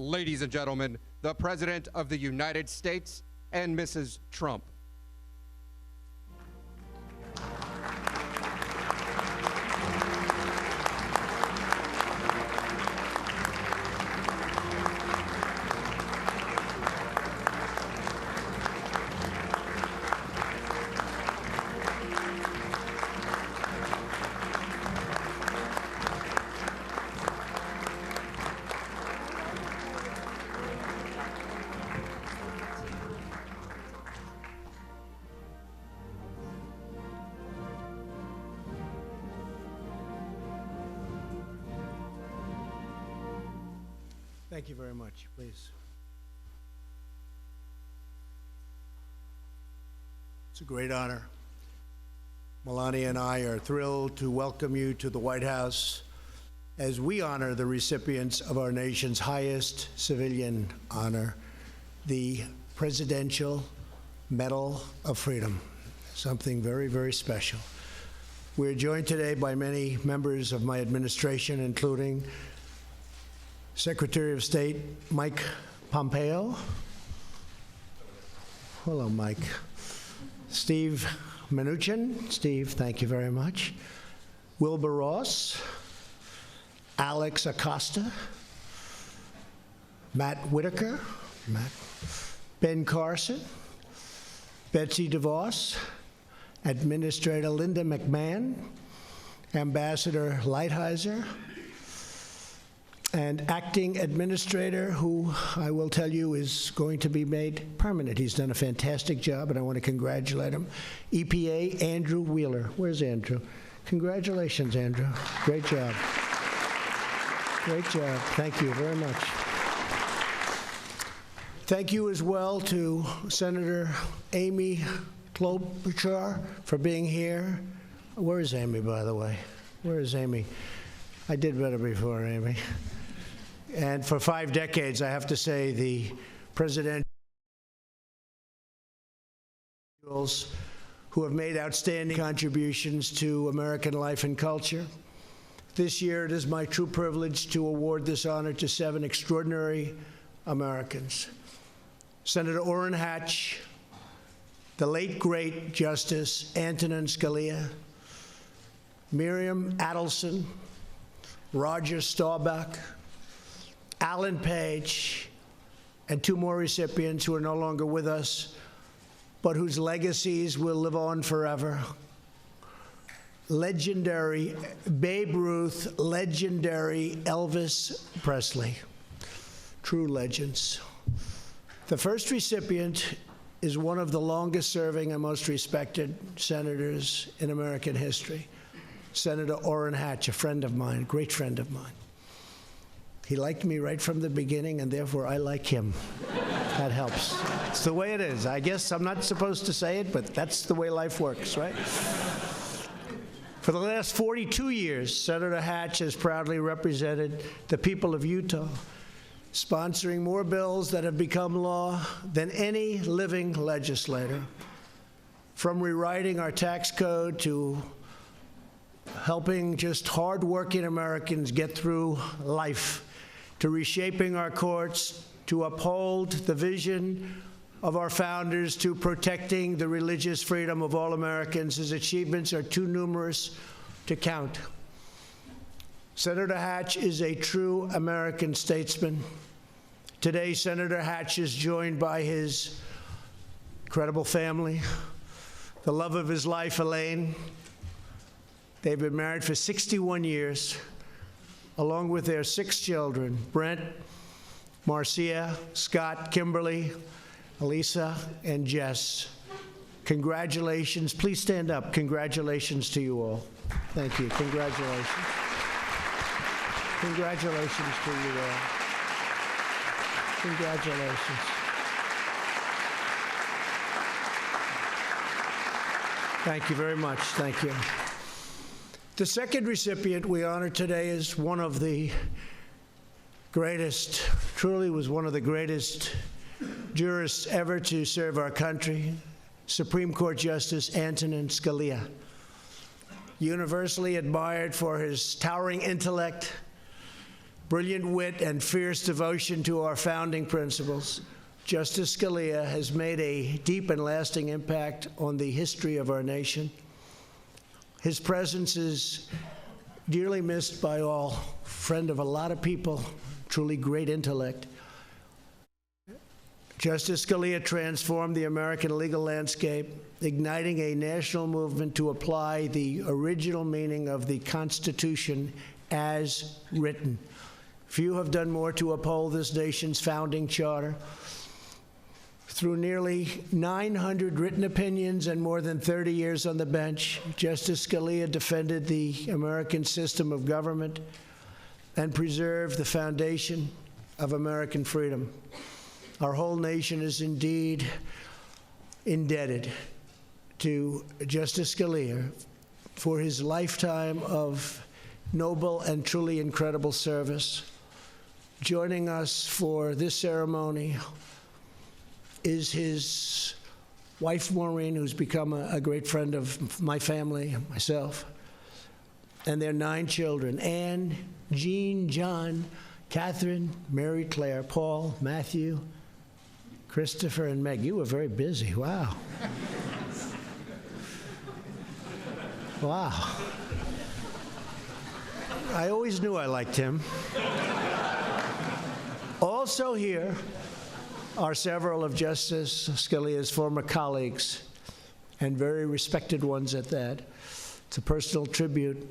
ladies and gentlemen, the President of the United States and Mrs. Trump. Thank you very much. Please. It's a great honor. Melania and I are thrilled to welcome you to the White House as we honor the recipients of our nation's highest civilian honor, the Presidential Medal of Freedom, something very, very special. We're joined today by many members of my administration, including Secretary of State Mike Pompeo. Hello, Mike. Steve Mnuchin. Steve, thank you very much. Wilbur Ross. Alex Acosta. Matt Whitaker. Ben Carson. Betsy DeVos. Administrator Linda McMahon. Ambassador Lighthizer. And acting administrator, who I will tell you is going to be made permanent. He's done a fantastic job, and I want to congratulate him. EPA, Andrew Wheeler. Where's Andrew? Congratulations, Andrew. Great job. Great job. Thank you very much. Thank you as well to Senator Amy Klobuchar for being here. Where is Amy, by the way? Where is Amy? I did better before, Amy. And for 5 decades, I have to say, the presidentials who have made outstanding contributions to American life and culture. This year, it is my true privilege to award this honor to 7 extraordinary Americans. Senator Orrin Hatch, the late, great Justice Antonin Scalia, Miriam Adelson, Roger Staubach, Alan Page, and 2 more recipients who are no longer with us, but whose legacies will live on forever. Legendary Babe Ruth, legendary Elvis Presley. True legends. The first recipient is one of the longest-serving and most respected senators in American history. Senator Orrin Hatch, a friend of mine, great friend of mine. He liked me right from the beginning, and therefore I like him. That helps. It's the way it is. I guess I'm not supposed to say it, but that's the way life works, right? For the last 42 years, Senator Hatch has proudly represented the people of Utah, sponsoring more bills that have become law than any living legislator, from rewriting our tax code to helping just hard-working Americans get through life, to reshaping our courts, to uphold the vision of our founders, to protecting the religious freedom of all Americans. His achievements are too numerous to count. Senator Hatch is a true American statesman. Today, Senator Hatch is joined by his incredible family, the love of his life, Elaine. They've been married for 61 years, along with their 6 children, Brent, Marcia, Scott, Kimberly, Elisa, and Jess. Congratulations. Please stand up. Congratulations to you all. Thank you. Congratulations. Congratulations to you all. Congratulations. Thank you very much. Thank you. The second recipient we honor today is one of the greatest, truly was one of the greatest jurists ever to serve our country, Supreme Court Justice Antonin Scalia. Universally admired for his towering intellect, brilliant wit, and fierce devotion to our founding principles, Justice Scalia has made a deep and lasting impact on the history of our nation. His presence is dearly missed by all. Friend of a lot of people, truly great intellect. Justice Scalia transformed the American legal landscape, igniting a national movement to apply the original meaning of the Constitution as written. Few have done more to uphold this nation's founding charter. Through nearly 900 written opinions and more than 30 years on the bench, Justice Scalia defended the American system of government and preserved the foundation of American freedom. Our whole nation is indeed indebted to Justice Scalia for his lifetime of noble and truly incredible service. Joining us for this ceremony is his wife, Maureen, who's become a great friend of my family, myself, and their 9 children: Anne, Jean, John, Catherine, Mary Claire, Paul, Matthew, Christopher, and Meg. You were very busy. Wow. Wow. I always knew I liked him. Also here are several of Justice Scalia's former colleagues, and very respected ones at that. It's a personal tribute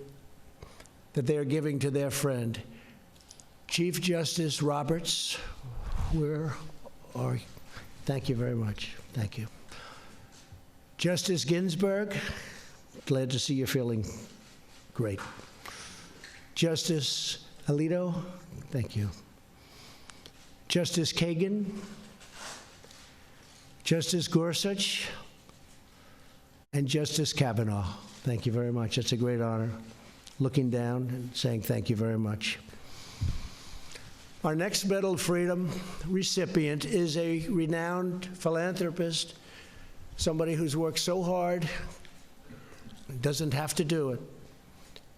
that they are giving to their friend. Chief Justice Roberts, where are you? Thank you very much. Thank you. Justice Ginsburg, glad to see you're feeling great. Justice Alito, thank you. Justice Kagan, Justice Gorsuch, and Justice Kavanaugh. Thank you very much. It's a great honor. Looking down and saying thank you very much. Our next Medal of Freedom recipient is a renowned philanthropist, somebody who's worked so hard, doesn't have to do it,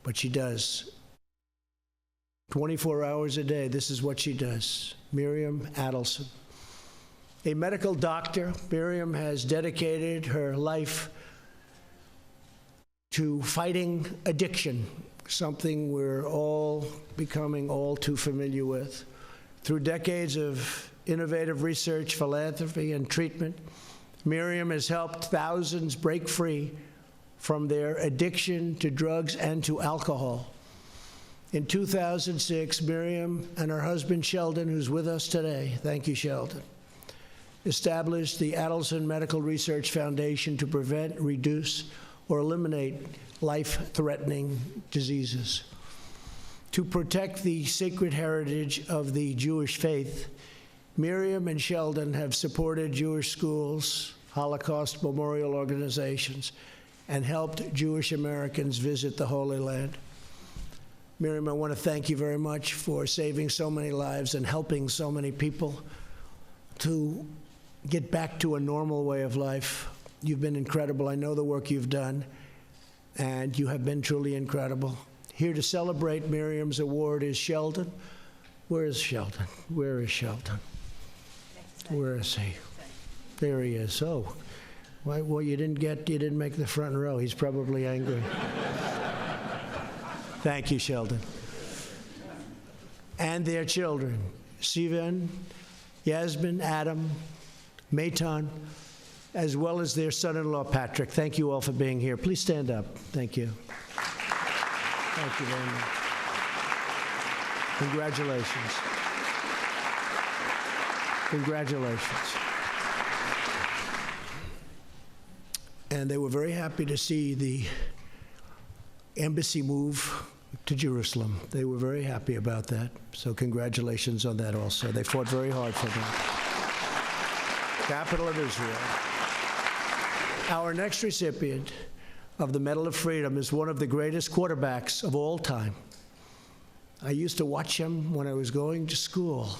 but she does. 24 hours a day, this is what she does. Miriam Adelson. A medical doctor, Miriam has dedicated her life to fighting addiction, something we're all becoming all too familiar with. Through decades of innovative research, philanthropy, and treatment, Miriam has helped thousands break free from their addiction to drugs and to alcohol. In 2006, Miriam and her husband, Sheldon, who's with us today, thank you, Sheldon, established the Adelson Medical Research Foundation to prevent, reduce, or eliminate life-threatening diseases. To protect the sacred heritage of the Jewish faith, Miriam and Sheldon have supported Jewish schools, Holocaust memorial organizations, and helped Jewish Americans visit the Holy Land. Miriam, I want to thank you very much for saving so many lives and helping so many people to get back to a normal way of life. You've been incredible. I know the work you've done, and you have been truly incredible. Here to celebrate Miriam's award is Sheldon. Where is Sheldon? Where is Sheldon? Where is he? There he is. Oh, well, you didn't make the front row. He's probably angry. Thank you, Sheldon. And their children, Sivan, Yasmin, Adam, Maitan, as well as their son-in-law, Patrick. Thank you all for being here. Please stand up. Thank you. Thank you very much. Congratulations. Congratulations. And they were very happy to see the embassy move to Jerusalem. They were very happy about that. So congratulations on that also. They fought very hard for that. Capital of Israel. Our next recipient of the Medal of Freedom is one of the greatest quarterbacks of all time. I used to watch him when I was going to school,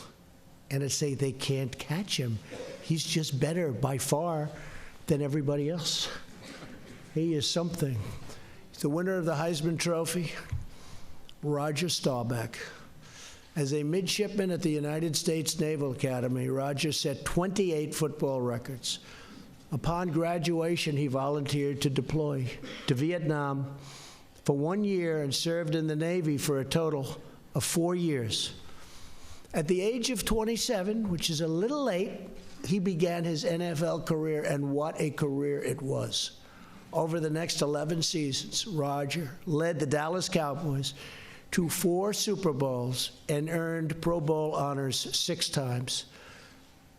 and I'd say they can't catch him. He's just better by far than everybody else. He is something. He's the winner of the Heisman Trophy, Roger Staubach. As a midshipman at the United States Naval Academy, Roger set 28 football records. Upon graduation, he volunteered to deploy to Vietnam for 1 year and served in the Navy for a total of 4 years. At the age of 27, which is a little late, he began his NFL career, and what a career it was. Over the next 11 seasons, Roger led the Dallas Cowboys to 4 Super Bowls and earned Pro Bowl honors 6 times.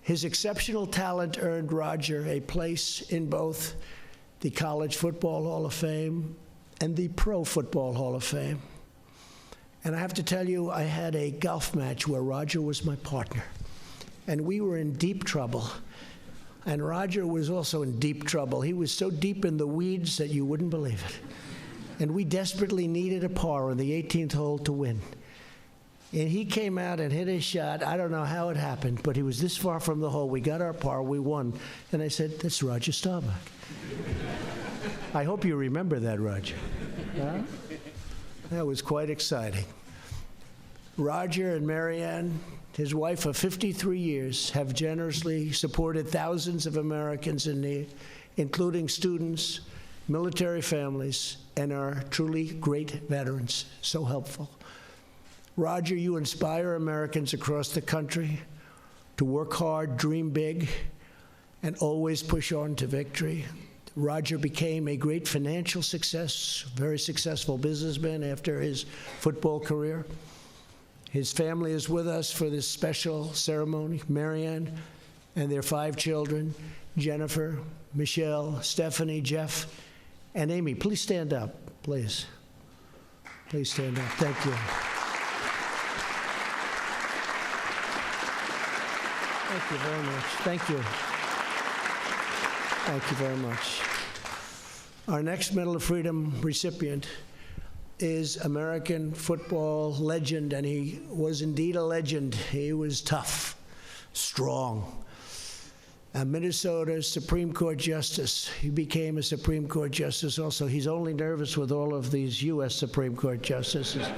His exceptional talent earned Roger a place in both the College Football Hall of Fame and the Pro Football Hall of Fame. And I have to tell you, I had a golf match where Roger was my partner, and we were in deep trouble. And Roger was also in deep trouble. He was so deep in the weeds that you wouldn't believe it. And we desperately needed a par on the 18th hole to win. And he came out and hit his shot. I don't know how it happened, but he was this far from the hole. We got our par, we won. And I said, that's Roger Staubach. I hope you remember that, Roger. Huh? That was quite exciting. Roger and Miriam, his wife of 53 years, have generously supported thousands of Americans in need, including students, military families, and our truly great veterans. So helpful. Roger, you inspire Americans across the country to work hard, dream big, and always push on to victory. Roger became a great financial success, very successful businessman after his football career. His family is with us for this special ceremony. Marianne and their 5 children, Jennifer, Michelle, Stephanie, Jeff, and Amy. Please stand up, please. Please stand up. Thank you. Thank you very much. Thank you. Thank you very much. Our next Medal of Freedom recipient is American football legend, and he was indeed a legend. He was tough, strong. A Minnesota Supreme Court Justice. He became a Supreme Court Justice also. He's only nervous with all of these U.S. Supreme Court Justices.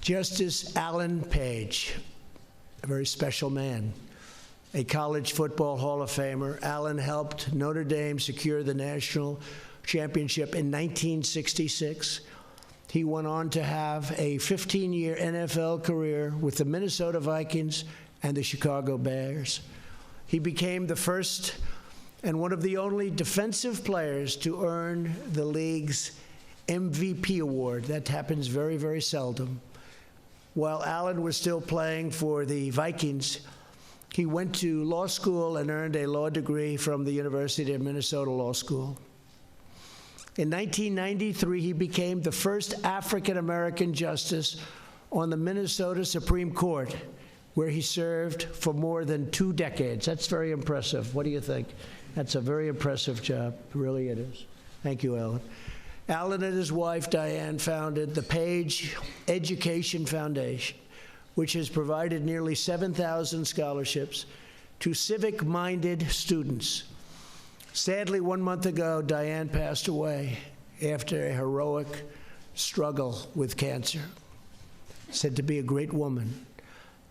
Justice Alan Page, a very special man, a College Football Hall of Famer. Alan helped Notre Dame secure the national championship in 1966. He went on to have a 15-year NFL career with the Minnesota Vikings and the Chicago Bears. He became the first and one of the only defensive players to earn the league's MVP award. That happens very, very seldom. While Alan was still playing for the Vikings, he went to law school and earned a law degree from the University of Minnesota Law School. In 1993, he became the first African-American justice on the Minnesota Supreme Court, where he served for more than 2 decades. That's very impressive. What do you think? That's a very impressive job. Really it is. Thank you, Alan. Alan and his wife, Diane, founded the Page Education Foundation, which has provided nearly 7,000 scholarships to civic-minded students. Sadly, 1 month ago, Diane passed away after a heroic struggle with cancer. Said to be a great woman.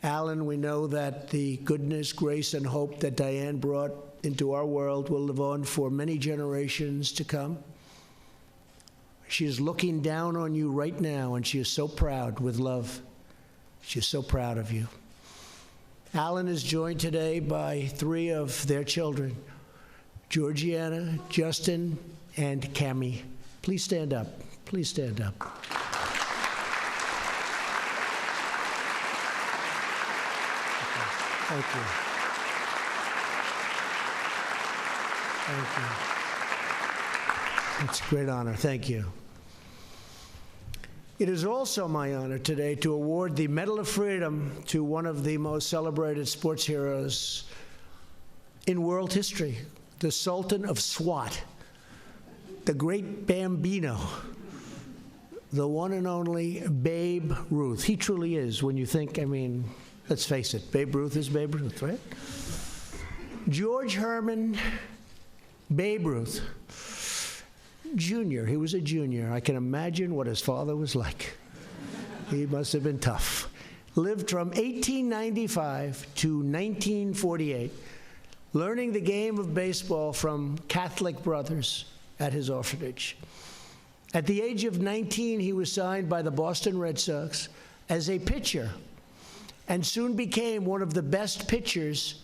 Alan, we know that the goodness, grace, and hope that Diane brought into our world will live on for many generations to come. She is looking down on you right now, and she is so proud with love. She is so proud of you. Alan is joined today by 3 of their children, Georgiana, Justin, and Cammie. Please stand up. Please stand up. Thank you. Thank you. It's a great honor. Thank you. It is also my honor today to award the Medal of Freedom to one of the most celebrated sports heroes in world history, the Sultan of SWAT, the great Bambino, the one and only Babe Ruth. He truly is, when you think, I mean, let's face it, Babe Ruth is Babe Ruth, right? George Herman Babe Ruth Jr., he was a junior. I can imagine what his father was like. He must have been tough. Lived from 1895 to 1948, learning the game of baseball from Catholic brothers at his orphanage. At the age of 19, he was signed by the Boston Red Sox as a pitcher and soon became one of the best pitchers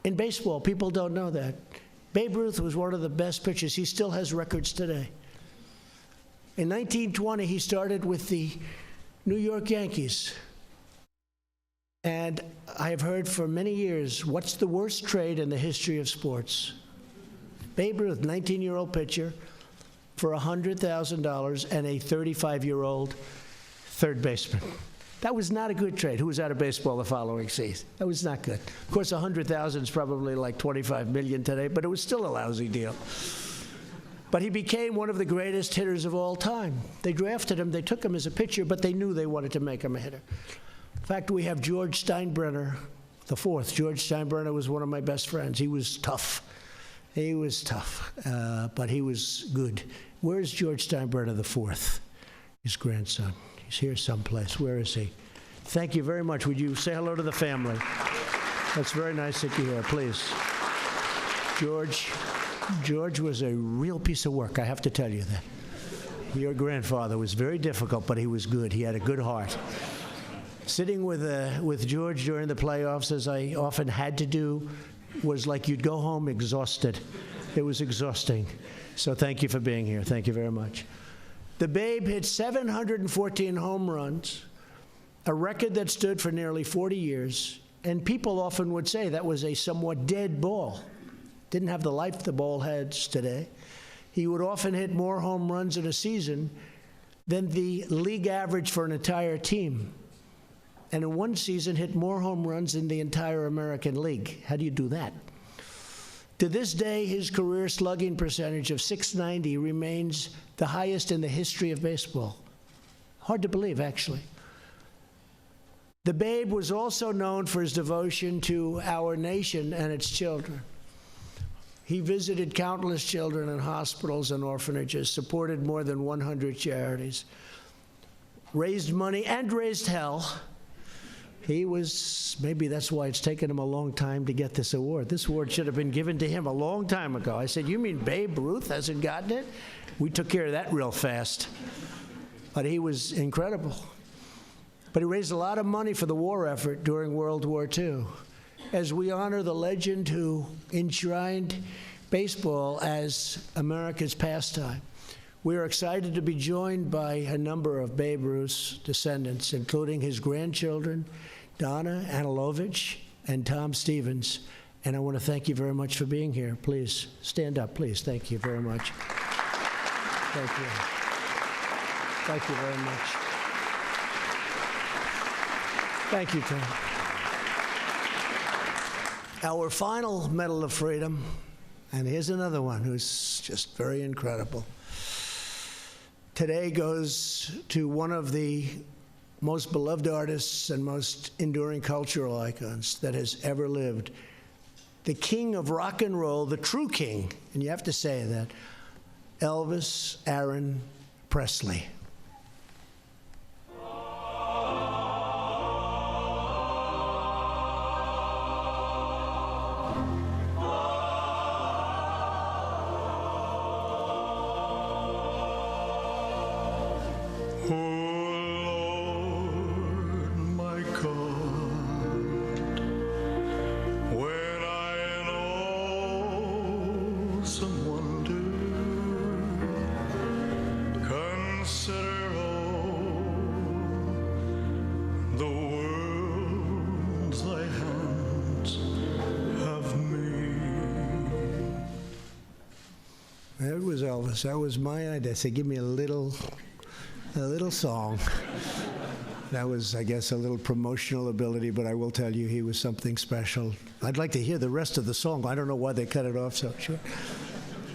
in baseball. People don't know that. Babe Ruth was one of the best pitchers. He still has records today. In 1920, he started with the New York Yankees. And I have heard for many years, what's the worst trade in the history of sports? Babe Ruth, 19-year-old pitcher, for $100,000 and a 35-year-old third baseman. That was not a good trade. Who was out of baseball the following season? That was not good. Of course, $100,000 is probably like $25 million today, but it was still a lousy deal. But he became one of the greatest hitters of all time. They drafted him, they took him as a pitcher, but they knew they wanted to make him a hitter. In fact, we have George Steinbrenner IV. George Steinbrenner was one of my best friends. He was tough. He was tough, but he was good. Where's George Steinbrenner IV? His grandson. He's here someplace. Where is he? Thank you very much. Would you say hello to the family? That's very nice that you're here, please. George was a real piece of work, I have to tell you that. Your grandfather was very difficult, but he was good. He had a good heart. Sitting with George during the playoffs, as I often had to do, was like you'd go home exhausted. It was exhausting. So thank you for being here. Thank you very much. The Babe hit 714 home runs, a record that stood for nearly 40 years, and people often would say that was a somewhat dead ball. Didn't have the life the ball has today. He would often hit more home runs in a season than the league average for an entire team. And in one season, hit more home runs than the entire American League. How do you do that? To this day, his career slugging percentage of .690 remains the highest in the history of baseball. Hard to believe, actually. The Babe was also known for his devotion to our nation and its children. He visited countless children in hospitals and orphanages, supported more than 100 charities, raised money and raised hell. He was, maybe that's why it's taken him a long time to get this award. This award should have been given to him a long time ago. I said, you mean Babe Ruth hasn't gotten it? We took care of that real fast. But he was incredible. But he raised a lot of money for the war effort during World War II. As we honor the legend who enshrined baseball as America's pastime, we are excited to be joined by a number of Babe Ruth's descendants, including his grandchildren, Donna Anilovich and Tom Stevens. And I want to thank you very much for being here. Please stand up, please. Thank you very much. Thank you. Thank you very much. Thank you, Tom. Our final Medal of Freedom, and here's another one who's just very incredible. Today goes to one of the most beloved artists and most enduring cultural icons that has ever lived. The king of rock and roll, the true king, and you have to say that, Elvis Aaron Presley. That was Elvis. That was my idea. I said, give me a little song. That was, I guess, a little promotional ability, but I will tell you he was something special. I'd like to hear the rest of the song. I don't know why they cut it off so short.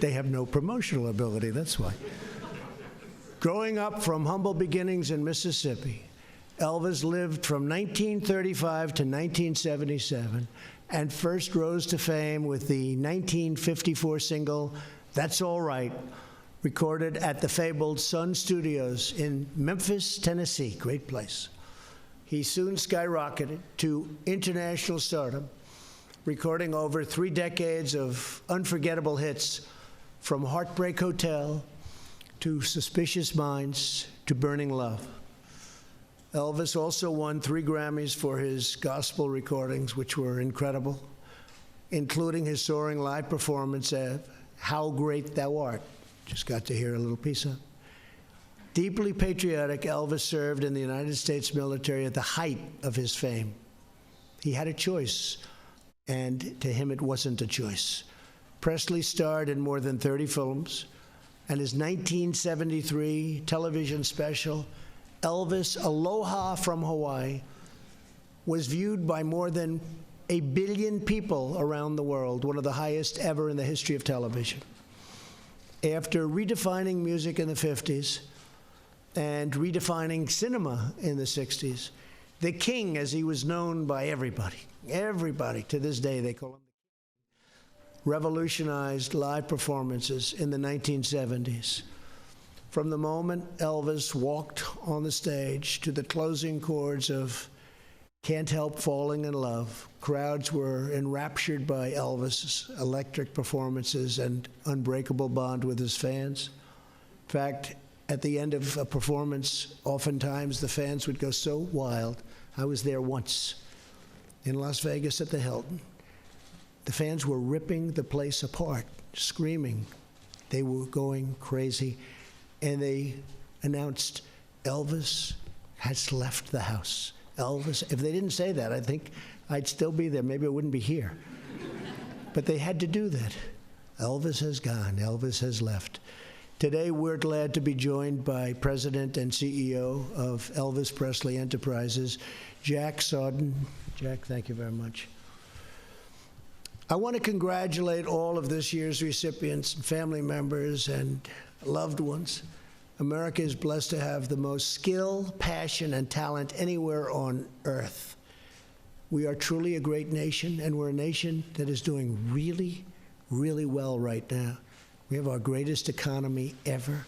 They have no promotional ability, that's why. Growing up from humble beginnings in Mississippi, Elvis lived from 1935 to 1977 and first rose to fame with the 1954 single, That's All Right, recorded at the fabled Sun Studios in Memphis, Tennessee. Great place. He soon skyrocketed to international stardom, recording over 3 decades of unforgettable hits, from Heartbreak Hotel to Suspicious Minds to Burning Love. Elvis also won 3 Grammys for his gospel recordings, which were incredible, including his soaring live performance of How Great Thou Art. Just got to hear a little piece of. Deeply patriotic, Elvis served in the United States military at the height of his fame. He had a choice, and to him it wasn't a choice. Presley starred in more than 30 films, and his 1973 television special, Elvis Aloha from Hawaii, was viewed by more than 1 billion people around the world, one of the highest ever in the history of television. After redefining music in the 50s and redefining cinema in the 60s, the King, as he was known by everybody to this day, they call him, revolutionized live performances in the 1970s. From the moment Elvis walked on the stage to the closing chords of Can't Help Falling in Love, crowds were enraptured by Elvis's electric performances and unbreakable bond with his fans. In fact, at the end of a performance, oftentimes the fans would go so wild. I was there once in Las Vegas at the Hilton. The fans were ripping the place apart, screaming. They were going crazy. And they announced, Elvis has left the house. Elvis, if they didn't say that, I think I'd still be there. Maybe I wouldn't be here. But they had to do that. Elvis has gone. Elvis has left. Today, we're glad to be joined by President and CEO of Elvis Presley Enterprises, Jack Sawden. Jack, thank you very much. I want to congratulate all of this year's recipients, family members, and loved ones. America is blessed to have the most skill, passion, and talent anywhere on earth. We are truly a great nation, and we're a nation that is doing really, really well right now. We have our greatest economy ever.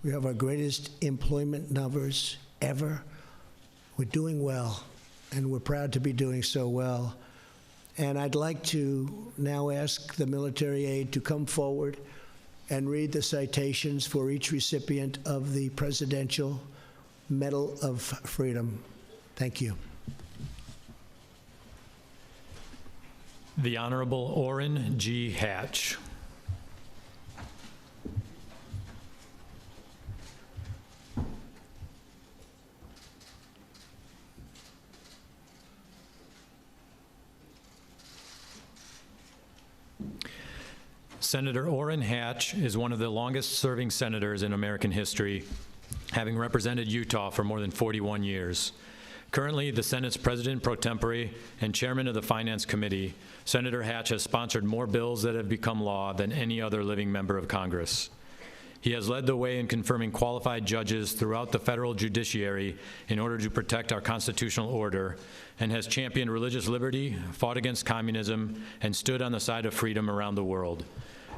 We have our greatest employment numbers ever. We're doing well, and we're proud to be doing so well. And I'd like to now ask the military aide to come forward and read the citations for each recipient of the Presidential Medal of Freedom. Thank you. The Honorable Orrin G. Hatch. Senator Orrin Hatch is one of the longest-serving senators in American history, having represented Utah for more than 41 years. Currently, the Senate's President pro tempore and Chairman of the Finance Committee, Senator Hatch has sponsored more bills that have become law than any other living member of Congress. He has led the way in confirming qualified judges throughout the federal judiciary in order to protect our constitutional order, and has championed religious liberty, fought against communism, and stood on the side of freedom around the world.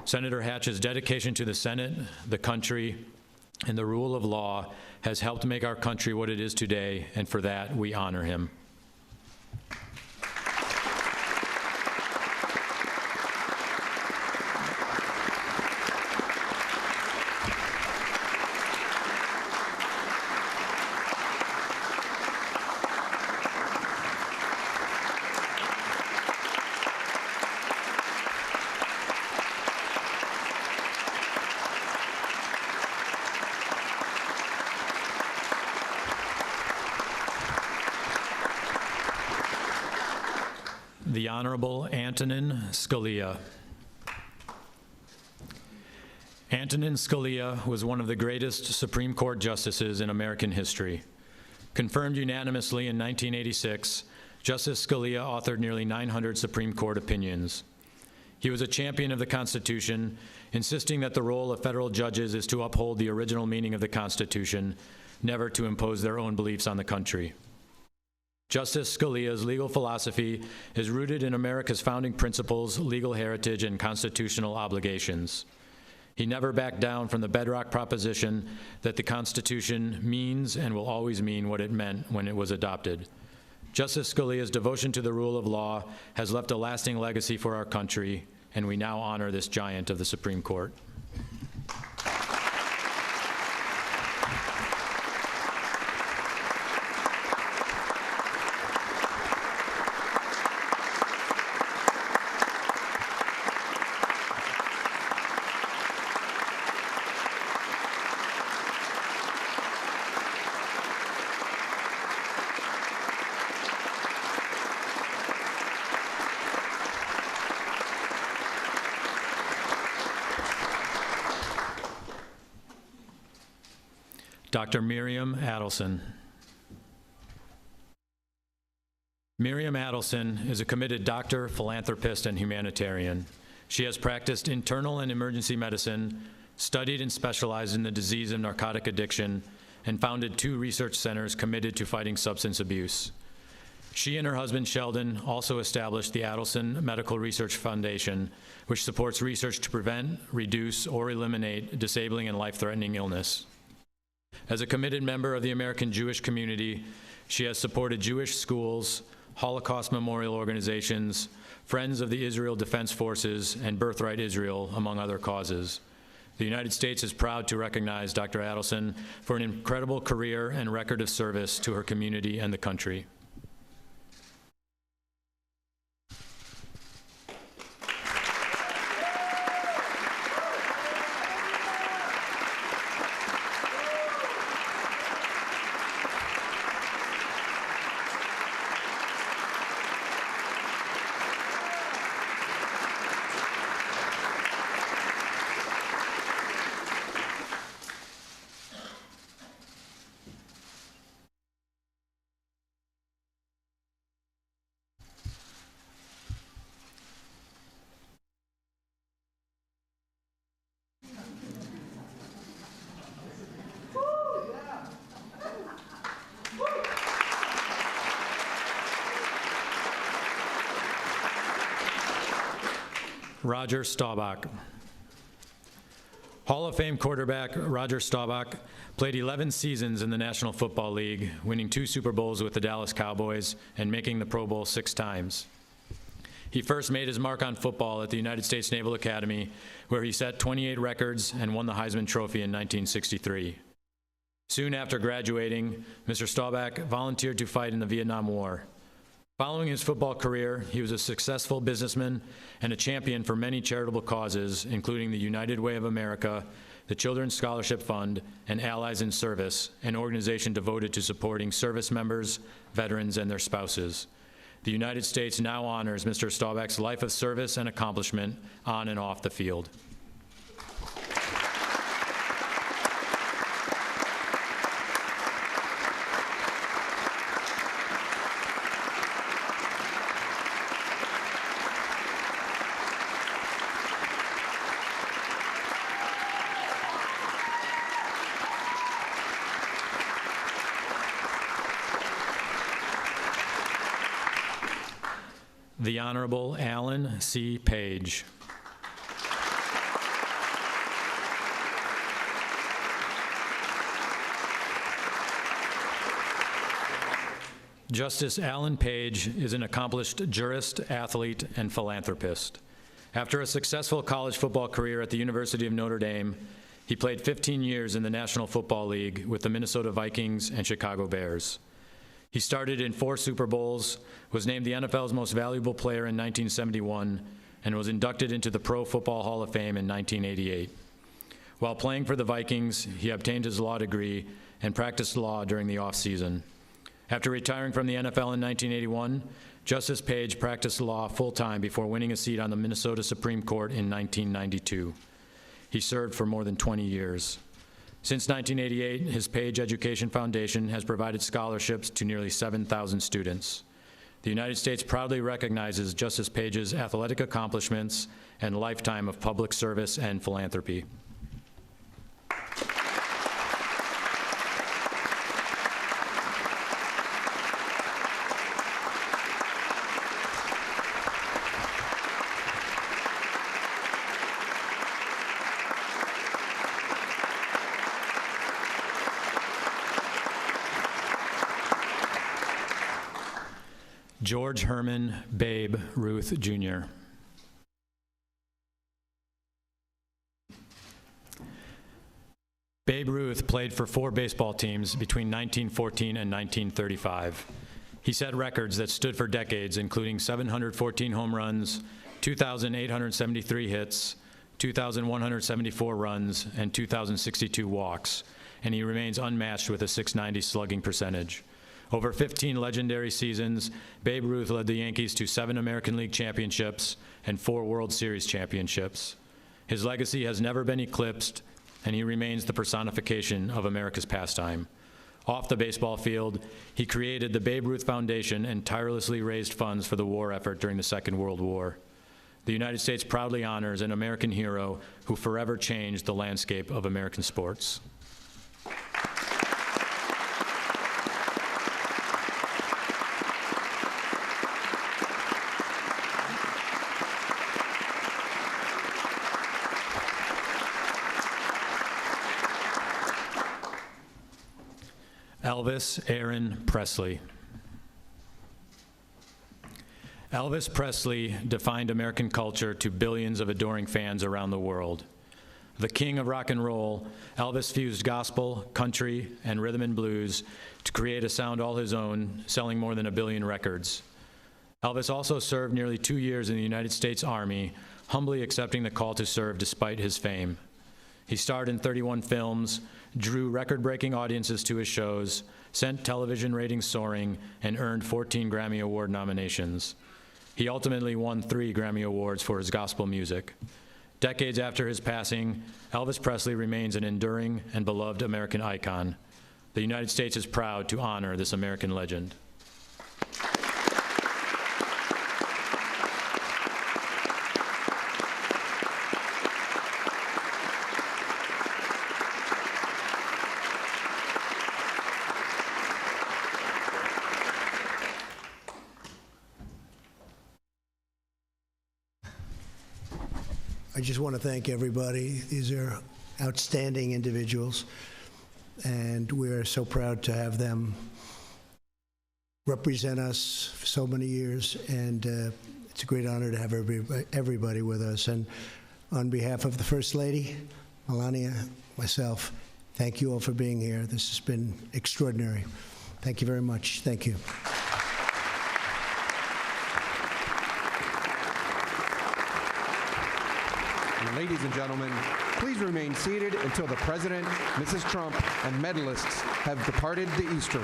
Senator Hatch's dedication to the Senate, the country, and the rule of law has helped make our country what it is today, and for that, we honor him. The Honorable Antonin Scalia. Antonin Scalia was one of the greatest Supreme Court justices in American history. Confirmed unanimously in 1986, Justice Scalia authored nearly 900 Supreme Court opinions. He was a champion of the Constitution, insisting that the role of federal judges is to uphold the original meaning of the Constitution, never to impose their own beliefs on the country. Justice Scalia's legal philosophy is rooted in America's founding principles, legal heritage, and constitutional obligations. He never backed down from the bedrock proposition that the Constitution means and will always mean what it meant when it was adopted. Justice Scalia's devotion to the rule of law has left a lasting legacy for our country, and we now honor this giant of the Supreme Court. Dr. Miriam Adelson. Miriam Adelson is a committed doctor, philanthropist, and humanitarian. She has practiced internal and emergency medicine, studied and specialized in the disease of narcotic addiction, and founded 2 research centers committed to fighting substance abuse. She and her husband, Sheldon, also established the Adelson Medical Research Foundation, which supports research to prevent, reduce, or eliminate disabling and life-threatening illness. As a committed member of the American Jewish community, she has supported Jewish schools, Holocaust memorial organizations, Friends of the Israel Defense Forces, and Birthright Israel, among other causes. The United States is proud to recognize Dr. Adelson for an incredible career and record of service to her community and the country. Roger Staubach. Hall of Fame quarterback Roger Staubach played 11 seasons in the National Football League, winning 2 Super Bowls with the Dallas Cowboys and making the Pro Bowl 6 times. He first made his mark on football at the United States Naval Academy, where he set 28 records and won the Heisman Trophy in 1963. Soon after graduating, Mr. Staubach volunteered to fight in the Vietnam War. Following his football career, he was a successful businessman and a champion for many charitable causes, including the United Way of America, the Children's Scholarship Fund, and Allies in Service, an organization devoted to supporting service members, veterans, and their spouses. The United States now honors Mr. Staubach's life of service and accomplishment on and off the field. The Honorable Alan C. Page. Justice Alan Page is an accomplished jurist, athlete, and philanthropist. After a successful college football career at the University of Notre Dame, he played 15 years in the National Football League with the Minnesota Vikings and Chicago Bears. He started in 4 Super Bowls, was named the NFL's most valuable player in 1971, and was inducted into the Pro Football Hall of Fame in 1988. While playing for the Vikings, he obtained his law degree and practiced law during the off-season. After retiring from the NFL in 1981, Justice Page practiced law full-time before winning a seat on the Minnesota Supreme Court in 1992. He served for more than 20 years. Since 1988, his Page Education Foundation has provided scholarships to nearly 7,000 students. The United States proudly recognizes Justice Page's athletic accomplishments and lifetime of public service and philanthropy. George Herman Babe Ruth, Jr. Babe Ruth played for 4 baseball teams between 1914 and 1935. He set records that stood for decades, including 714 home runs, 2,873 hits, 2,174 runs, and 2,062 walks, and he remains unmatched with a .690 slugging percentage. Over 15 legendary seasons, Babe Ruth led the Yankees to 7 American League championships and 4 World Series championships. His legacy has never been eclipsed, and he remains the personification of America's pastime. Off the baseball field, he created the Babe Ruth Foundation and tirelessly raised funds for the war effort during the Second World War. The United States proudly honors an American hero who forever changed the landscape of American sports. Elvis Aaron Presley. Elvis Presley defined American culture to billions of adoring fans around the world. The king of rock and roll, Elvis fused gospel, country, and rhythm and blues to create a sound all his own, selling more than 1 billion records. Elvis also served nearly 2 years in the United States Army, humbly accepting the call to serve despite his fame. He starred in 31 films, drew record-breaking audiences to his shows, sent television ratings soaring, and earned 14 Grammy Award nominations. He ultimately won 3 Grammy Awards for his gospel music. Decades after his passing, Elvis Presley remains an enduring and beloved American icon. The United States is proud to honor this American legend. I just want to thank everybody. These are outstanding individuals, and we're so proud to have them represent us for so many years, and it's a great honor to have everybody with us. And on behalf of the First Lady, Melania, myself, thank you all for being here. This has been extraordinary. Thank you very much. Thank you. Ladies and gentlemen, please remain seated until the President, Mrs. Trump, and medalists have departed the East Room.